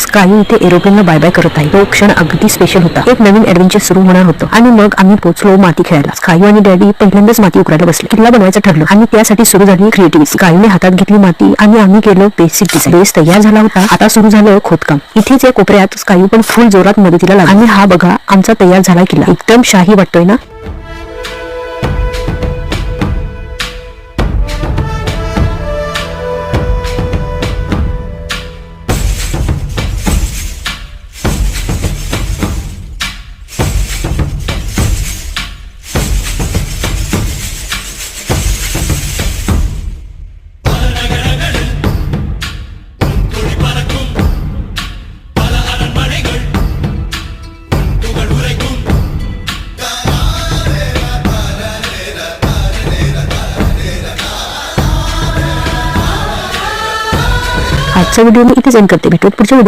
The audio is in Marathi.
स्कायू इथे एरोप्लेनला बाय बाय करत आहे. तो क्षण अगदी स्पेशल होता. एक नवीन ऍडव्हेंचर सुरू होणार होतं. आणि मग आम्ही पोहोचलो माती खेळायला. स्कायू आणि डॅडी पहिल्यांदाच माती उकरायला बसले. किल्ला बनवायचं ठरलं आणि त्यासाठी सुरू झाली क्रिएटिव्हिटी. स्कायूने हातात घेतली माती आणि आम्ही केलं बेसिक डिझाईन. बेस तयार झाला होता. आता सुरू झालं खोदकाम. इथेच या कोपऱ्यात स्कायू पण फुल जोरात मदतीला लागला. आणि हा बघा आमचा तयार झाला किल्ला. एकदम शाही वाटतोय ना. आजचा व्हिडिओ मी इथेच एंड करते. भेटूया पुढच्या व्हिडिओ.